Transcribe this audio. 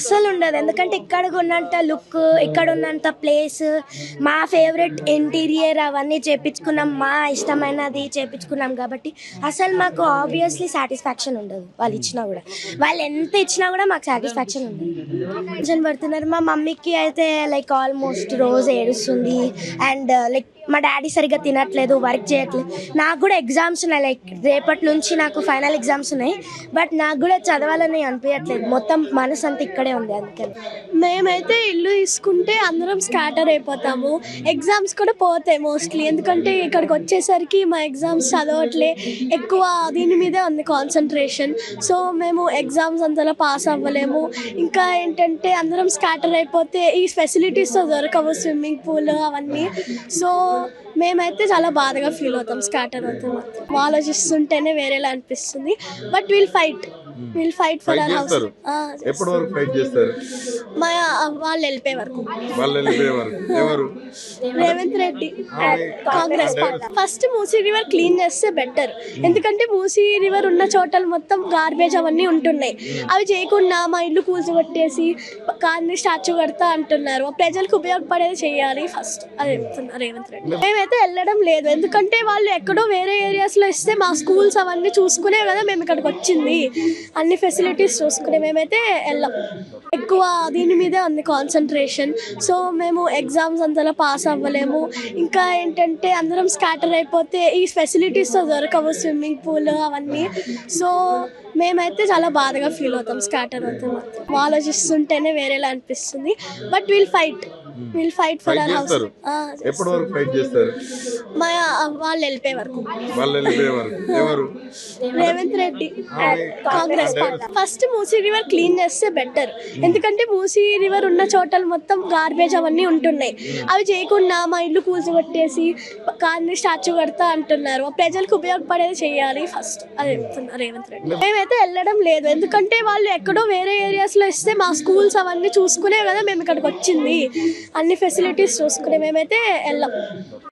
అస్సలు ఉండదు. ఎందుకంటే ఇక్కడ ఉన్నంత లుక్, ఇక్కడ ఉన్నంత ప్లేస్, మా ఫేవరెట్ ఇంటీరియర్ అవన్నీ చేపించుకున్నాం, మా ఇష్టమైనది చేపించుకున్నాం కాబట్టి అసలు మాకు ఆబ్వియస్లీ సాటిస్ఫాక్షన్ ఉండదు. వాళ్ళు ఇచ్చినా కూడా, వాళ్ళు ఎంత ఇచ్చినా కూడా మాకు సాటిస్ఫాక్షన్ ఉండదు. టెన్షన్ పడుతున్నారు. మా మమ్మీకి అయితే లైక్ ఆల్మోస్ట్ రోజు ఏడుస్తుంది. అండ్ లైక్ మా డాడీ సరిగ్గా తినట్లేదు, వర్క్ చేయట్లేదు. నాకు కూడా ఎగ్జామ్స్ ఉన్నాయి, లైక్ రేపటి నుంచి నాకు ఫైనల్ ఎగ్జామ్స్ ఉన్నాయి. బట్ నాకు కూడా చదవాలని అనిపించట్లేదు, మొత్తం మనసు అంతా ఇక్కడే ఉంది. అందుకని మేమైతే ఇల్లు తీసుకుంటే అందరం స్కాటర్ అయిపోతాము, ఎగ్జామ్స్ కూడా పోతాయి మోస్ట్లీ. ఎందుకంటే ఇక్కడికి వచ్చేసరికి మా ఎగ్జామ్స్ చదవట్లే, ఎక్కువ దీని మీదే ఉంది కాన్సన్ట్రేషన్. సో మేము ఎగ్జామ్స్ అంతలా పాస్ అవ్వలేము. ఇంకా ఏంటంటే అందరం స్కాటర్ అయిపోతే ఈ ఫెసిలిటీస్తో దొరకవు, స్విమ్మింగ్ పూల్ అవన్నీ. సో మేమైతే చాలా బాధగా ఫీల్ అవుతాం స్కాటర్ అవుతాం. ఆలోచిస్తుంటేనే వేరేలా అనిపిస్తుంది. But will fight for our house. ఎప్పటి వరకు ఫైట్ చేస్తారు? మా వాళ్ళు వెళ్ళిపోయే వరకు. ఎవరు? Revanth Reddy, Congress party. First Musi river clean చేస్తే బెటర్. ఎందుకంటే మూసీ రివర్ ఉన్న చోటలు మొత్తం గార్బేజ్ అవన్నీ ఉంటున్నాయి. అవి చేయకుండా మా ఇల్లు కూల్చికొట్టేసి గాంధీ స్టాచ్యూ కడతా అంటున్నారు. ప్రజలకు ఉపయోగపడేది చేయాలి ఫస్ట్, అది చెప్తున్నారు రేవంత్ రెడ్డి. మేమైతే వెళ్ళడం లేదు, ఎందుకంటే వాళ్ళు ఎక్కడో వేరే ఏరియాస్లో ఇస్తే మా స్కూల్స్ అవన్నీ చూసుకునే కదా మేము ఇక్కడికి వచ్చింది, అన్ని ఫెసిలిటీస్ చూసుకునే. మేమైతే వెళ్ళాం, ఎక్కువ దీని మీదే ఉంది కాన్సన్ట్రేషన్. సో మేము ఎగ్జామ్స్ అంతలా పాస్ అవ్వలేము. ఇంకా ఏంటంటే అందరం స్కాటర్ అయిపోతే ఈ ఫెసిలిటీస్తో దొరకవు, స్విమ్మింగ్ పూల్ అవన్నీ. సో మేమైతే చాలా బాధగా ఫీల్ అవుతాం స్కాటర్ అవుతాం. ఆలోచిస్తుంటేనే వేరేలా అనిపిస్తుంది. But will fight for our house. ఎప్పటి వరకు ఫైట్ చేస్తారు? మా వాళ్ళు వెళ్ళిపోయే వరకు. ఎవరు? Revanth Reddy, Congress party. First Musi river clean చేస్తే బెటర్. ఎందుకంటే మూసీ రివర్ ఉన్న చోటలు మొత్తం గార్బేజ్ అవన్నీ ఉంటున్నాయి. అవి చేయకుండా మా ఇల్లు కూల్చికొట్టేసి గాంధీ స్టాచ్యూ కడతా అంటున్నారు. ప్రజలకు ఉపయోగపడేది చేయాలి ఫస్ట్, అది చెప్తున్నారు రేవంత్ రెడ్డి. మేమైతే వెళ్ళడం లేదు, ఎందుకంటే వాళ్ళు ఎక్కడో వేరే ఏరియాస్లో ఇస్తే మా స్కూల్స్ అవన్నీ చూసుకునే కదా మేము ఇక్కడికి వచ్చింది, అన్ని ఫెసిలిటీస్ చూసుకునే. మేమైతే వెళ్ళాం.